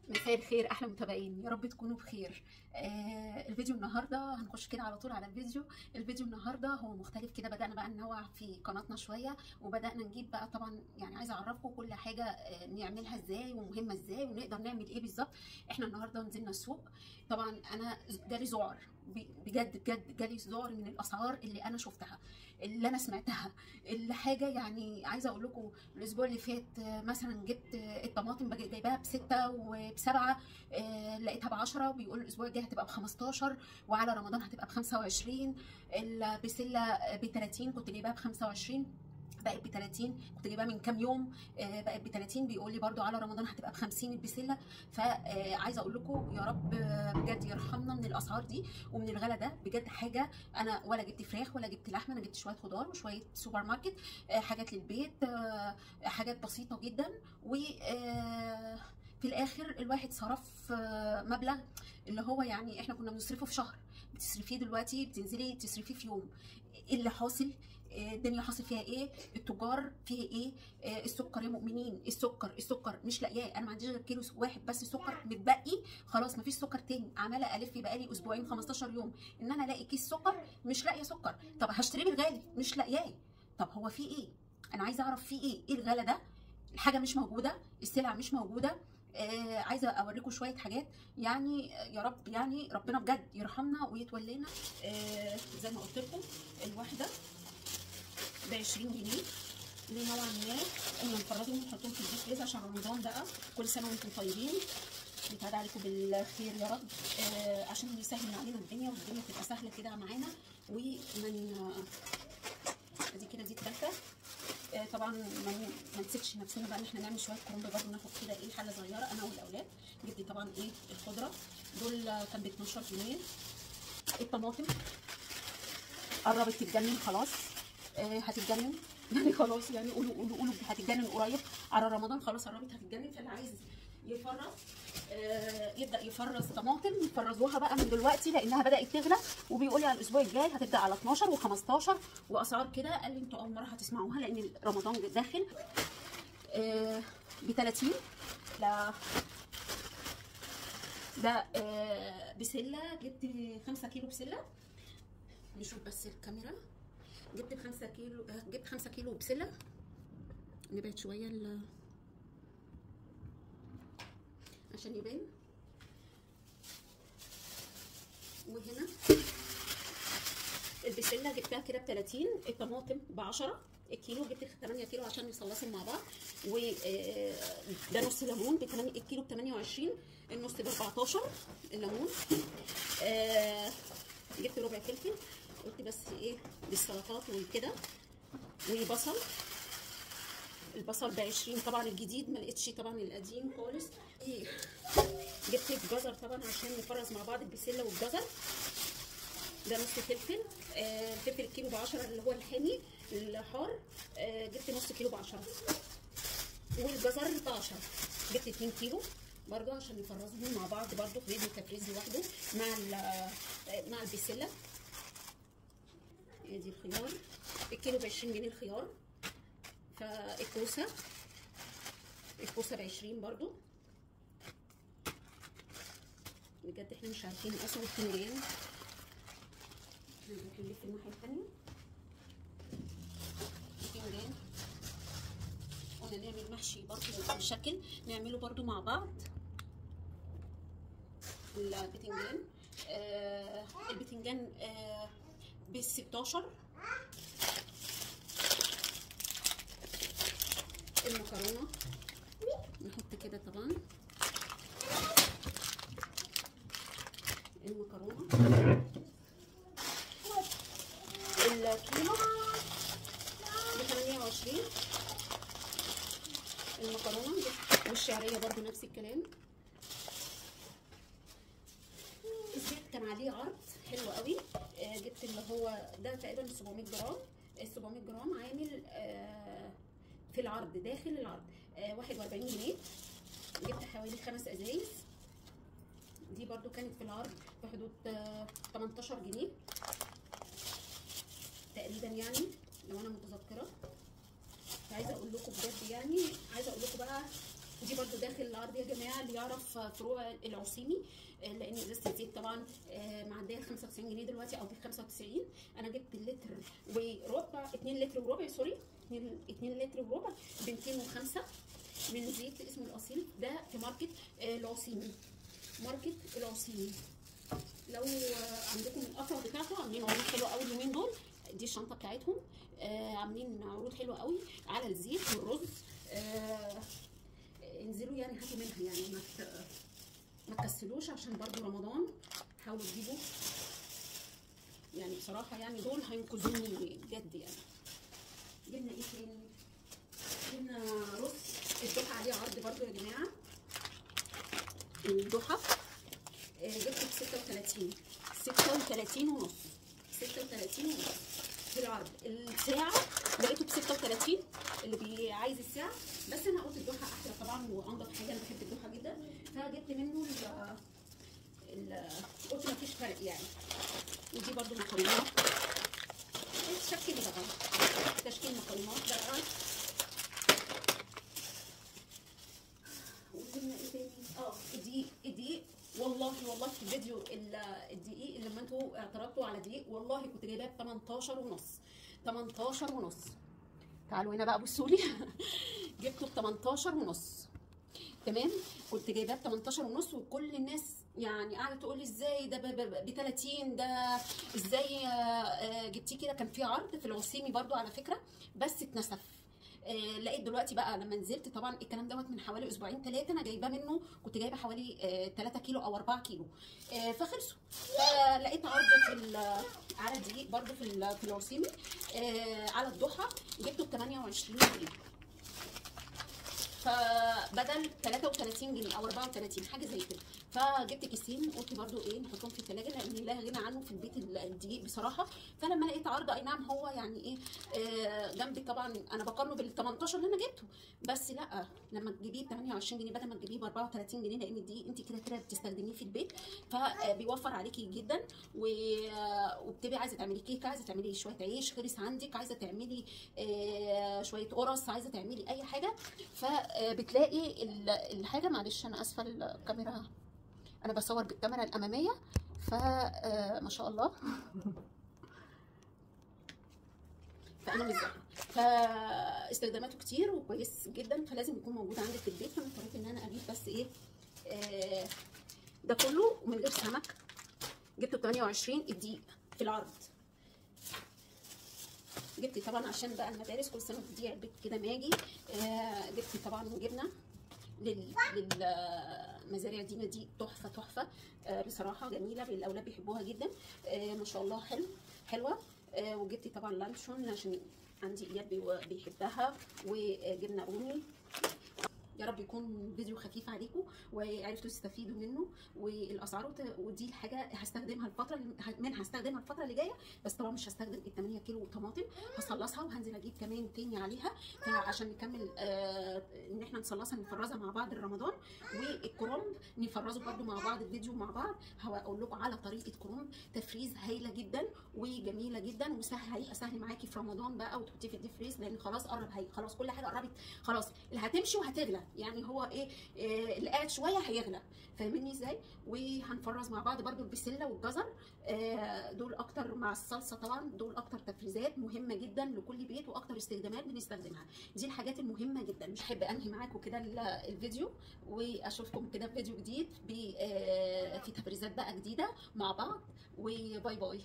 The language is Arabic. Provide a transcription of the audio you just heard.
مساء الخير احلى متابعين، يا رب تكونوا بخير. الفيديو النهارده هنخش كده على طول على الفيديو النهارده هو مختلف كده. بدأنا بقى ننوع في قناتنا شويه، وبدأنا نجيب بقى طبعا يعني عايزه اعرفكم كل حاجه نعملها ازاي ومهمه ازاي ونقدر نعمل ايه بالظبط. احنا النهارده نزلنا السوق. طبعا انا جالي ذعر، بجد بجد جالي ذعر من الاسعار اللي انا شفتها، اللي انا سمعتها. الحاجه يعني عايزه اقول لكم الاسبوع اللي فات مثلا جبت الطماطم جايباها ب6 وب7، لقيتها ب10، وبيقول الاسبوع الجاي هتبقى ب15، وعلى رمضان هتبقى ب25. البسله ب30 كنت جايباها ب25، بقت ب30. كنت جايباها من كام يوم بقت ب30. بيقول لي برده على رمضان هتبقى ب50 البسله. فعايزه اقول لكم يا رب بجد يرحمنا من الاسعار دي ومن الغلا ده. بجد حاجه انا ولا جبت فراخ ولا جبت لحمه، انا جبت شويه خضار وشويه سوبر ماركت، حاجات للبيت، حاجات بسيطه جدا. و في الاخر الواحد صرف مبلغ اللي هو يعني احنا كنا بنصرفه في شهر، بتصرفيه دلوقتي بتنزلي تصرفيه في يوم. ايه اللي حاصل؟ الدنيا حاصل فيها ايه؟ التجار فيها ايه؟ السكر يا مؤمنين، السكر مش لاقياه. انا ما عنديش غير كيلو واحد بس سكر متبقي، خلاص ما فيش سكر تاني. عماله الف بقالي اسبوعين 15 يوم ان انا الاقي كيس سكر، مش لاقيه سكر. طب هشتريه بالغالي مش لاقياه. طب هو في ايه؟ انا عايزه اعرف في ايه الغلا ده؟ الحاجه مش موجوده، السلع مش موجوده. عايزه اوريكم شويه حاجات يعني. يا رب يعني ربنا بجد يرحمنا ويتولينا. زي ما قلت لكم الواحده ب20 جنيه لنوعا ما. قلنا نفرزهم ونحطهم في الديب فريز عشان رمضان بقى. كل سنه وانتم طيبين، بيتعدى عليكم بالخير يا رب، عشان يسهل علينا الدنيا والدنيا تبقى سهله كده معانا. ومن ادي كده دي التالتة. طبعا ما نسيبش نفسنا بقى ان احنا نعمل شويه كرنب برضه. ناخد كده ايه حله صغيره انا والاولاد. جبت طبعا ايه الخضره دول كان ب 12 جنيه. الطماطم قربت تتجنن خلاص، هتتجنن يعني خلاص يعني قولوا هتتجنن قريب على رمضان، خلاص قربت هتتجنن. فاللي عايز يفرز يبدا يفرز طماطم يفرزوها بقى من دلوقتي لانها بدات تغلى. وبيقول لي على الاسبوع الجاي هتبدا على 12 و15 واسعار كده. قال لي انتوا اول مره هتسمعوها لان رمضان داخل. ب 30. لا ده بسله. جبت 5 كيلو بسله. نشوف بس الكاميرا. جبت 5 كيلو، جبت 5 كيلو بسله. نبعد شويه عشان يبان. وهنا البسله جبتها كده ب30. الطماطم ب10 الكيلو. جبت 8 كيلو عشان يصلصوا مع بعض. وده نص ليمون الكيلو ب28. النص ب14 الليمون. جبت ربع فلفل، قلت بس ايه للسلطات وكده. وبصل، البصل ب20 طبعا الجديد، ما لقيتش طبعا القديم خالص. جبت الجزر طبعا عشان نفرز مع بعض البسله والجزر. ده نص فلفل. الفلفل الكيلو ب10 اللي هو الحامي الحار. جبت نص كيلو ب10. والجزر ب10. جبت 2 كيلو برضو عشان نفرزهم مع بعض برضو في فيديو تفريز لوحده مع البسله. ادي الخيار الكيلو ب20 جنيه الخيار. فالكوسه ب20 برضو. بجد احنا مش عارفين اصلا الفنجان. نروح نلف الناحيه الثانيه. الفنجان قلنا نعمل محشي برضو بالشكل، نعمله برضو مع بعض. البتنجان البتنجان ب16. المكرونه نحط كده طبعا المكرونه. الكيلو ب28 المكرونه. والشعريه برضو نفس الكلام. الزيت كان عليه عرض حلو قوي. جبت اللي هو ده تقريبا 700 جرام. ال 700 جرام عامل في العرض داخل العرض 41 جنيه. جبت حوالي 5 ازايز. دي برضو كانت في العرض في حدود 18 جنيه تقريبا يعني لو انا متذكره. عايزه اقول لكم بجد يعني، عايزه اقول لكم بقى دي برضو داخل العرض يا جماعه، اللي يعرف فروع العصيمي، لان ازازه الزيت طبعا معديه 95 جنيه دلوقتي او ب 95. انا جبت اللتر وربع، 2 لتر وربع، سوري 2 لتر وربع ب 205 من زيت اسمه الاصيل. ده في ماركت العصيمي، ماركت العصيمي. لو عندكم القطعه بتاعته عاملين عروض حلوه قوي اليومين دول. دي الشنطه بتاعتهم، عاملين عروض حلوه قوي على الزيت والرز. انزلوا يعني هاتوا منها، يعني ما تكسلوش عشان برضو رمضان. حاولوا تجيبوا يعني بصراحه، يعني دول هينقذوني بجد يعني. جبنا ايه تاني؟ جبنا رز الضحى عليه عرض برضو يا جماعه. الضحى جبته ب 36 ونص، 36 ونص في العرض. الساعه لقيته ب 36 اللي عايز الساعه، بس انا قلت الضحى احلى طبعا وانضف حاجه، انا بحب الضحى جدا، فجبت منه قلت مفيش فرق يعني. ودي برضو مكرونات، تشكيل بقى، تشكيل مكرونات بقى. وجبنا ايه تاني؟ الدقيق. والله في الفيديو الدقيق اللي لما انتوا اعترضتوا على دقيق، والله كنت جايباه ب 18 ونص، 18 ونص. تعالوا هنا بقى بصوا لي. جبته ب 18 ونص، تمام. كنت جايباه ب 18 ونص، وكل الناس يعني قاعده تقول لي ازاي ده ب 30، ده ازاي جبتيه كده. كان في عرض في العصيمي برضو على فكره، بس اتنسف. لقيت دلوقتي بقى لما نزلت، طبعا الكلام دوت من حوالي اسبوعين 3، انا جايباه منه، كنت جايبه حوالي 3 كيلو او 4 كيلو، فخلصوا. فلقيت عرض على دقيق برضو في العصيمي على الضحى، جبته ب 28 جنيه، فبدل 33 جنيه او 34 حاجه زي كده. فجبت كيسين، قلت برضو ايه نحطهم في الثلاجه، لان لا غنى عنه في البيت الدقيق بصراحه. فلما لقيت عرض، اي نعم هو يعني ايه جنبي طبعا، انا بقارنه بال 18 اللي انا جبته، بس لا لما تجيبيه ب 28 جنيه بدل ما تجيبيه ب 34 جنيه، لان الدقيق انت كده كده بتستخدميه في البيت، فبيوفر عليكي جدا. وبتبقي عايزه تعملي كيكه، عايزه تعملي شويه عيش خلص عندك، عايزه تعملي شويه قرص، عايزه تعملي اي حاجه، فبتلاقي الحاجه. معلش انا اسفه، الكاميرا انا بصور بالكاميرا الاماميه، فما شاء الله. فانا مش زحمه، فاستخداماته كتير وكويس جدا، فلازم يكون موجود عندك في البيت. فانا اضطريت ان انا اجيب بس ايه ده كله من غير سمك. جبته ب 28 الدقيق في العرض. جبت طبعا عشان بقى المدارس كل سنه بتدي علبه كده ماجي. جبت طبعا جبنه للمزارع دي تحفه بصراحه جميله، الاولاد بيحبوها جدا، ما شاء الله حلوه. وجبت طبعا لانشون عشان عندي اياد بيحبها، وجبنه رومي. يا رب يكون فيديو خفيف عليكم وعرفتوا تستفيدوا منه. والاسعار ودي الحاجه هستخدمها الفتره اللي جايه، بس طبعا مش هستخدم ال 8 كيلو طماطم، هصلصها وهنزل اجيب كمان تاني عليها عشان نكمل ان احنا نصلصها نفرزها مع بعض رمضان. والكرنب نفرزه برده مع بعض، الفيديو مع بعض هقول لكم على طريقه كرنب تفريز هايله جدا وجميله جدا، وسهل، هيبقى سهل معاكي في رمضان بقى، وتحطيه في الديب فريز، لان خلاص قرب، خلاص كل حاجه قربت، خلاص اللي هتمشي وهتغلى، يعني هو ايه اللي قاعد شويه هيغلى، فاهميني ازاي؟ وهنفرز مع بعض برده البسله والجزر، دول اكتر مع الصلصه طبعا، دول اكتر تفريزات مهمه جدا لكل بيت، واكتر استخدامات بنستخدمها. دي الحاجات المهمه جدا. مش هحب انهي معاكم كده الفيديو، واشوفكم كده في فيديو جديد في تفريزات بقى جديده مع بعض، وباي باي.